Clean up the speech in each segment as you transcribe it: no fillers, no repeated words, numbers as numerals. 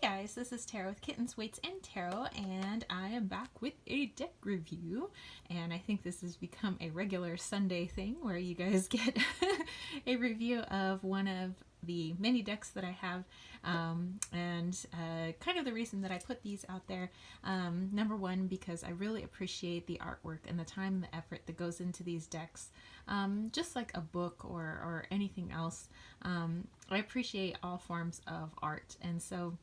guys, this is Tarot with Kittens, Weights, and Tarot, and I am back with a deck review. And I think this has become a regular Sunday thing where you guys get a review of one of the many decks that I have, and kind of the reason that I put these out there, number one, because I really appreciate the artwork and the time and the effort that goes into these decks, just like a book or anything else. I appreciate all forms of art, and so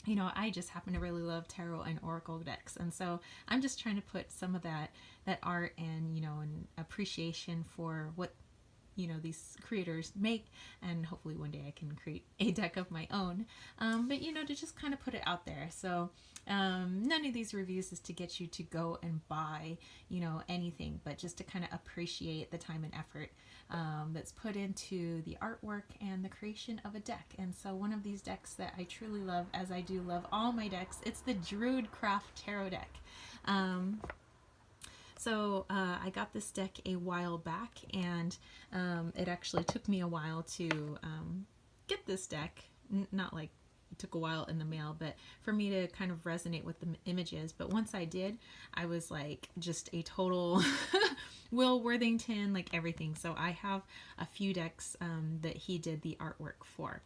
I just happen to really love tarot and oracle decks, and so I'm just trying to put some of that art and an appreciation for what these creators make, and hopefully one day I can create a deck of my own, but to just kind of put it out there. So none of these reviews is to get you to go and buy anything, but just to kind of appreciate the time and effort that's put into the artwork and the creation of a deck. And so one of these decks that I truly love, as I do love all my decks, it's the Druid Craft Tarot deck. So I got this deck a while back, and it actually took me a while to get this deck. Not like it took a while in the mail, but for me to kind of resonate with the images. But once I did, I was like just a total Will Worthington, like everything. So I have a few decks that he did the artwork for.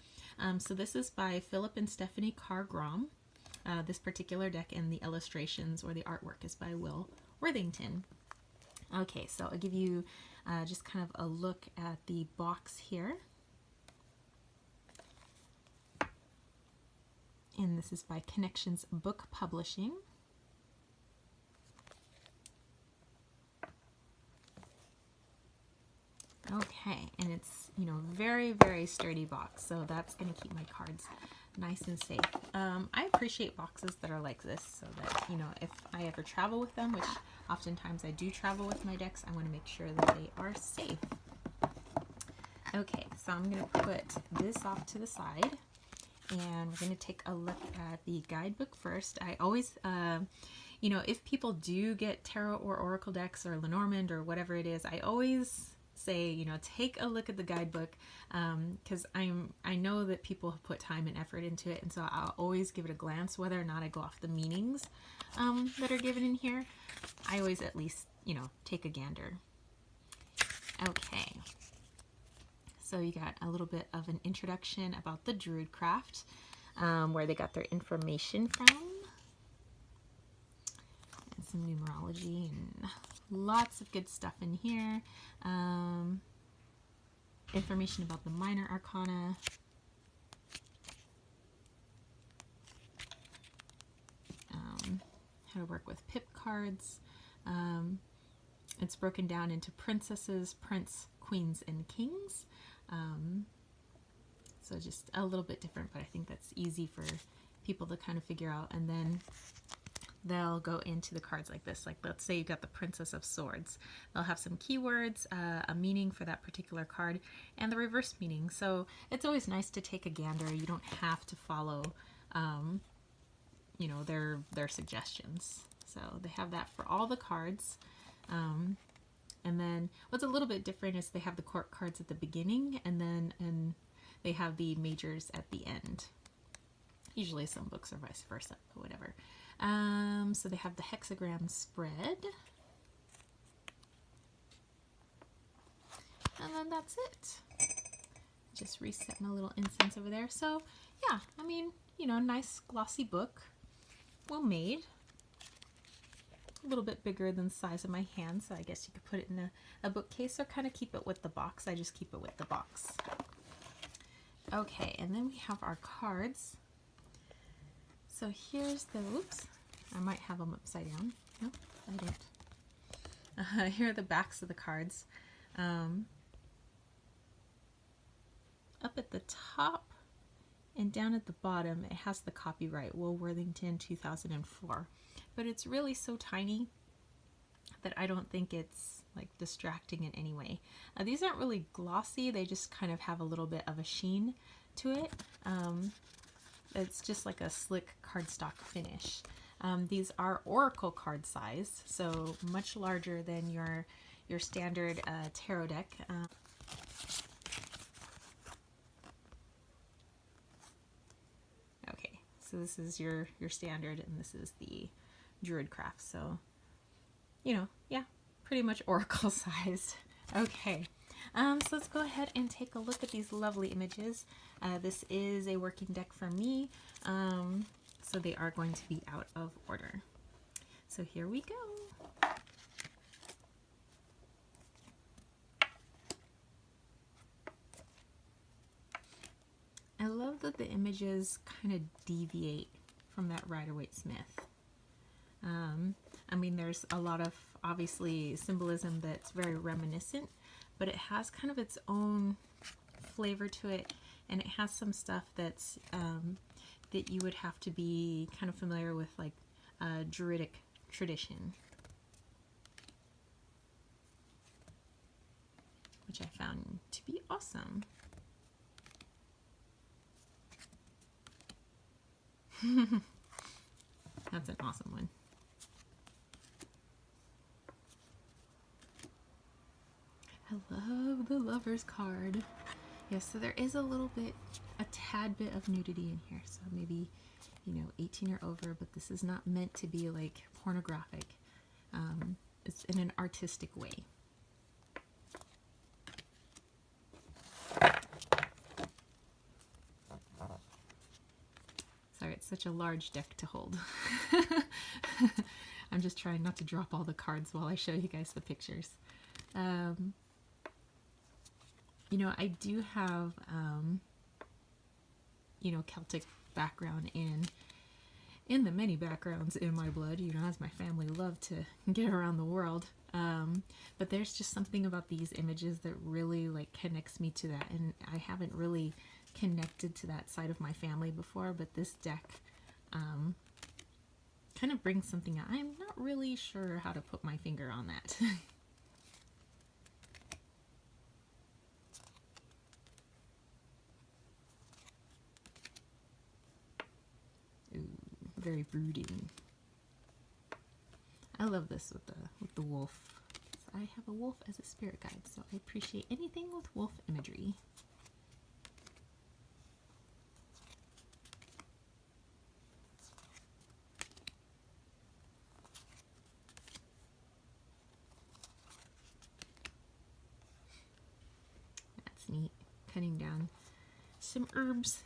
So this is by Philip and Stephanie Carr-Grom, this particular deck, and the illustrations or the artwork is by Will Worthington. Okay, so I'll give you just kind of a look at the box here. And this is by Connections Book Publishing. Okay, and it's, very, very sturdy box, so that's going to keep my cards nice and safe. I appreciate boxes that are like this, so that, if I ever travel with them, which oftentimes I do travel with my decks, I want to make sure that they are safe. Okay, so I'm going to put this off to the side, and we're going to take a look at the guidebook first. I always, if people do get tarot or oracle decks or Lenormand or whatever it is, I always say, take a look at the guidebook, because I know that people have put time and effort into it, and so I'll always give it a glance, whether or not I go off the meanings that are given in here. I always at least, take a gander. Okay. So you got a little bit of an introduction about the Druid craft, where they got their information from, and some numerology and lots of good stuff in here. Information about the minor arcana, how to work with pip cards. It's broken down into princesses, prince, queens, and kings. So just a little bit different, but I think that's easy for people to kind of figure out. And then they'll go into the cards like this. Like, let's say you got the Princess of Swords. They'll have some keywords, a meaning for that particular card, and the reverse meaning. So it's always nice to take a gander. You don't have to follow, their suggestions. So they have that for all the cards. And then what's a little bit different is they have the court cards at the beginning, and they have the majors at the end. Usually some books are vice versa, but whatever. So they have the hexagram spread. And then that's it. Just reset my little incense over there. So yeah, nice glossy book. Well made. A little bit bigger than the size of my hand, so I guess you could put it in a bookcase or kind of keep it with the box. I just keep it with the box. Okay, and then we have our cards. So here's the, oops, I might have them upside down. Nope, I don't. Here are the backs of the cards. Up at the top and down at the bottom, it has the copyright, Will Worthington 2004. But it's really so tiny that I don't think it's like distracting in any way. These aren't really glossy, they just kind of have a little bit of a sheen to it. It's just like a slick cardstock finish. These are oracle card size, so much larger than your standard tarot deck. Okay, so So this is your standard, and this is the Druid craft. So, you know, yeah, pretty much Oracle sized. Okay, so let's go ahead and take a look at these lovely images. This is a working deck for me, so they are going to be out of order. So here we go. I love that the images kind of deviate from that Rider-Waite-Smith. I mean, there's a lot of obviously symbolism that's very reminiscent, but it has kind of its own flavor to it, and it has some stuff that's that you would have to be kind of familiar with, like Druidic tradition, which I found to be awesome. That's an awesome one. I love the Lover's card. Yes, so there is a little bit, a tad bit of nudity in here. So maybe, you know, 18 or over, but this is not meant to be like pornographic. It's in an artistic way. Sorry, it's such a large deck to hold. I'm just trying not to drop all the cards while I show you guys the pictures. You know, I do have, you know, Celtic background in the many backgrounds in my blood, you know, as my family love to get around the world. But there's just something about these images that really like connects me to that, and I haven't really connected to that side of my family before, but this deck kind of brings something out. I'm not really sure how to put my finger on that. Ooh, very brooding. I love this with the wolf. So I have a wolf as a spirit guide, so I appreciate anything with wolf imagery. That's neat. Cutting down some herbs,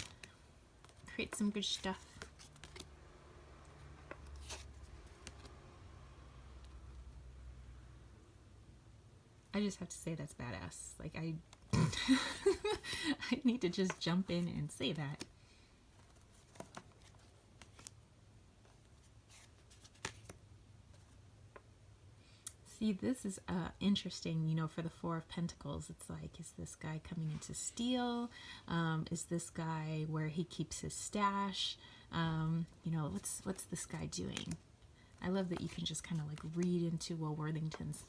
create some good stuff. I just have to say that's badass. Like I need to just jump in and say that. See, this is interesting, you know, for the Four of Pentacles. It's like, is this guy coming in to steal? Is this guy where he keeps his stash? You know, what's this guy doing? I love that you can just kind of like read into Will Worthington's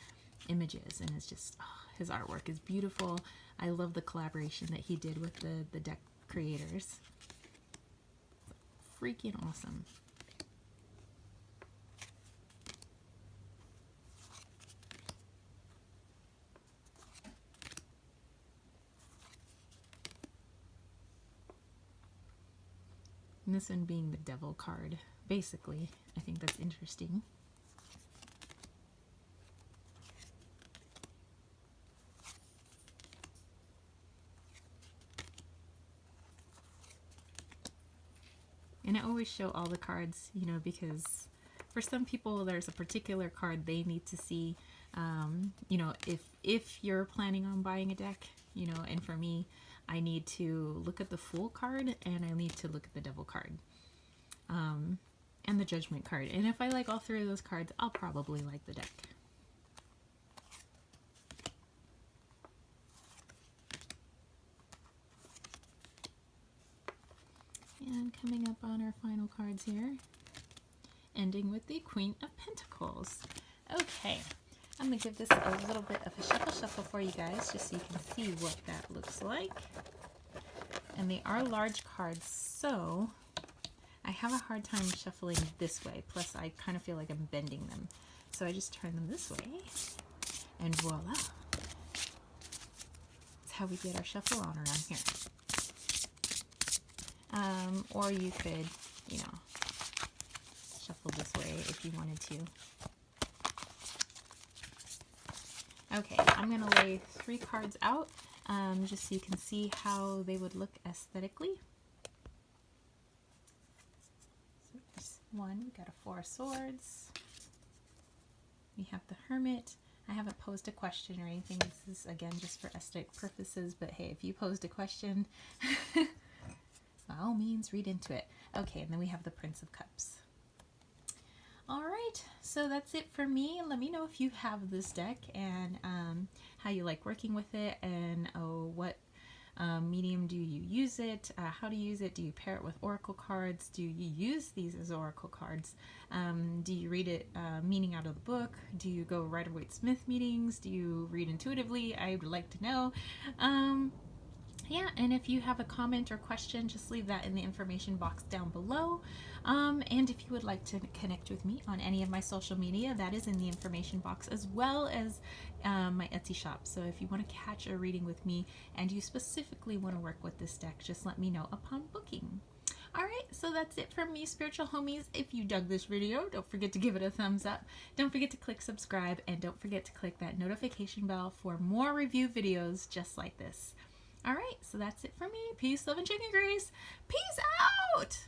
images, and it's just, oh, his artwork is beautiful. I love the collaboration that he did with the deck creators. Freaking awesome. And this one being the Devil card, basically. I think that's interesting. And I always show all the cards, you know, because for some people there's a particular card they need to see. You know, if you're planning on buying a deck, you know, and for me, I need to look at the Fool card and I need to look at the Devil card. And the Judgment card. And if I like all three of those cards, I'll probably like the deck. And coming up on our final cards here, ending with the Queen of Pentacles. Okay, I'm going to give this a little bit of a shuffle for you guys, just so you can see what that looks like. And they are large cards, so I have a hard time shuffling this way, plus I kind of feel like I'm bending them. So I just turn them this way, and voila. That's how we get our shuffle on around here. Or you could, you know, shuffle this way if you wanted to. Okay, I'm going to lay 3 cards out just so you can see how they would look aesthetically. So there's 1, we got a 4 of Swords. We have the Hermit. I haven't posed a question or anything. This is, again, just for aesthetic purposes, but hey, if you posed a question, by all means, read into it. Okay, and then we have the Prince of Cups. All right, so that's it for me. Let me know if you have this deck and how you like working with it, and what medium do you use it, how to use it. Do you pair it with oracle cards? Do you use these as oracle cards? Do you read it meaning out of the book? Do you go Rider-Waite-Smith meetings? Do you read intuitively? I would like to know. Yeah, and if you have a comment or question, just leave that in the information box down below. And if you would like to connect with me on any of my social media, that is in the information box, as well as my Etsy shop. So if you want to catch a reading with me and you specifically want to work with this deck, just let me know upon booking. Alright, so that's it from me, spiritual homies. If you dug this video, don't forget to give it a thumbs up. Don't forget to click subscribe, and don't forget to click that notification bell for more review videos just like this. Alright, so that's it for me. Peace, love, and chicken grease. Peace out!